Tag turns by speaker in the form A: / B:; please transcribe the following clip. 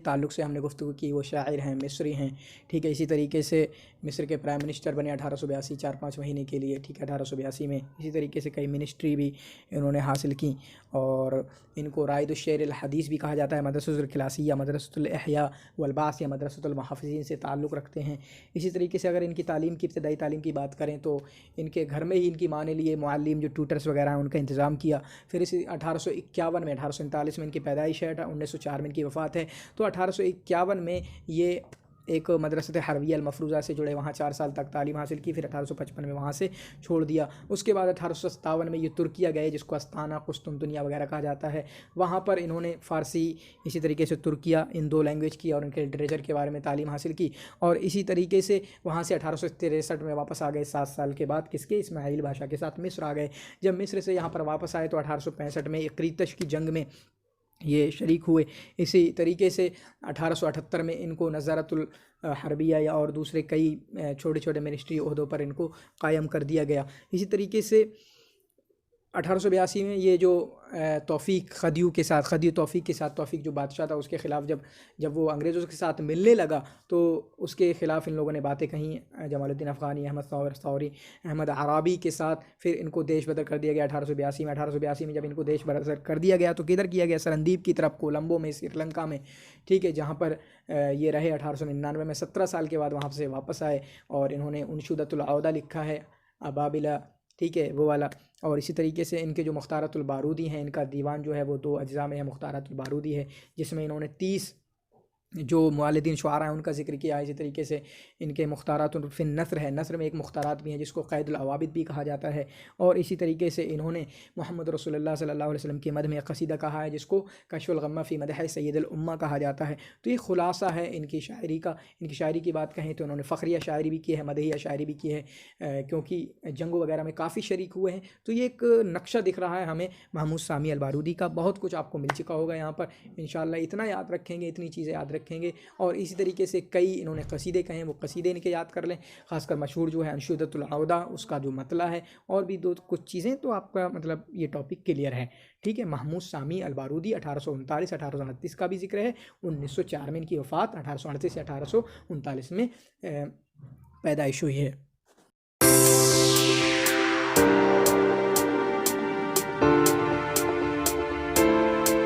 A: تعلق سے ہم نے گفتگو کی وہ شاعر ہیں، مصری ہیں، ٹھیک ہے۔ اسی طریقے سے مصر کے پرائم منسٹر بنے 1882 4-5 مہینے کے لیے، ٹھیک ہے، 1882 میں۔ اسی طریقے سے کئی منسٹری بھی انہوں نے حاصل کی، اور ان کو رائد الشعر الحدیث بھی کہا جاتا ہے۔ مدرسۃ الکلاسیہ، مدرسۃ الاحیاء والبعث یا مدرسۃ المحفظین سے تعلق رکھتے ہیں۔ اسی طریقے سے اگر ان کی تعلیم کی، ابتدائی تعلیم کی بات کریں تو ان کے گھر میں ہی ان کی ماں نے لیے معلم، جو ٹیوٹرس وغیرہ ہیں ان کا انتظام کیا۔ پھر اسی 1851 میں، 1839 میں ان کی پیدائش ہے، 1904 میں ان کی وفات ہے۔ تو 1851 میں یہ ایک مدرسۃ حرویہ المفروضہ سے جڑے، وہاں 4 سال تک تعلیم حاصل کی، پھر 1855 میں وہاں سے چھوڑ دیا۔ اس کے بعد 1857 میں یہ ترکیہ گئے، جس کو استانا قسطنطنیہ وغیرہ کہا جاتا ہے۔ وہاں پر انہوں نے فارسی، اسی طریقے سے ترکیہ، ان 2 لینگویج کی اور ان کے لٹریچر کے بارے میں تعلیم حاصل کی، اور اسی طریقے سے وہاں سے 1863 میں واپس آ گئے 7 سال کے بعد، کس کے؟ اسماعیل بادشاہ کے ساتھ مصر آ گئے۔ جب مصر سے یہاں پر واپس آئے تو 1865 میں اقریتش کی جنگ میں یہ شریک ہوئے۔ اسی طریقے سے 1878 میں ان کو نظارت الحربیہ یا اور دوسرے کئی چھوٹے چھوٹے منسٹری عہدوں پر ان کو قائم کر دیا گیا۔ اسی طریقے سے 1882 میں یہ جو توفیق خدیو کے ساتھ، خدیو توفیق کے ساتھ، توفیق جو بادشاہ تھا اس کے خلاف جب وہ انگریزوں کے ساتھ ملنے لگا تو اس کے خلاف ان لوگوں نے باتیں کہیں، جمال الدین افغانی، احمد ثوری، احمد عرابی کے ساتھ، پھر ان کو دیش بدر کر دیا گیا 1882 میں۔ 1882 میں جب ان کو دیش بدر کر دیا گیا تو کدھر کیا گیا؟ سرندیپ کی طرف، کولمبو میں، سری لنکا میں، ٹھیک ہے، جہاں پر یہ رہے 1899 میں۔ 17 سال کے بعد وہاں سے واپس آئے اور انہوں نے انشودۃ العودہ لکھا ہے، ابابلہ، ٹھیک ہے، وہ والا۔ اور اسی طریقے سے ان کے جو مختارات البارودی ہیں، ان کا دیوان جو ہے وہ 2 اجزاء میں ہے، مختارات البارودی ہے، جس میں انہوں نے 30 جو مولدین شعراء ہیں ان کا ذکر کیا ہے۔ اسی طریقے سے ان کے مختارات فی النثر ہے، نثر میں ایک مختارات بھی ہیں جس کو قید العوابد بھی کہا جاتا ہے۔ اور اسی طریقے سے انہوں نے محمد رسول اللہ صلی اللہ علیہ وسلم کی مدح میں ایک قصیدہ کہا ہے جس کو کشف الغمہ فی مدح سید الامہ کہا جاتا ہے۔ تو یہ خلاصہ ہے ان کی شاعری کا۔ ان کی شاعری کی بات کہیں تو انہوں نے فخریہ شاعری بھی کی ہے، مدحیہ شاعری بھی کی ہے، کیونکہ جنگوں وغیرہ میں کافی شریک ہوئے ہیں۔ تو یہ ایک نقشہ دکھ رہا ہے ہمیں محمود سامی البارودی کا۔ بہت کچھ آپ کو مل چکا ہوگا یہاں پر، انشاءاللہ اتنا یاد رکھیں گے، اتنی چیزیں یاد رکھیں گے۔ اور اسی طریقے سے کئی انہوں نے قصیدے کہیں، وہ قصیدے ان کے یاد کر لیں، خاص کر مشہور جو ہے انشودۃ العودہ، اس کا جو مطلع ہے، اور بھی کچھ چیزیں، تو آپ کا مطلب یہ ٹاپک کلیئر ہے، ٹھیک ہے۔ محمود سامی البارودی 1839 1829 کا بھی ذکر ہے، 1904 میں ان کی وفات، 1838 سے 1839 میں پیدائش ہوئی ہے۔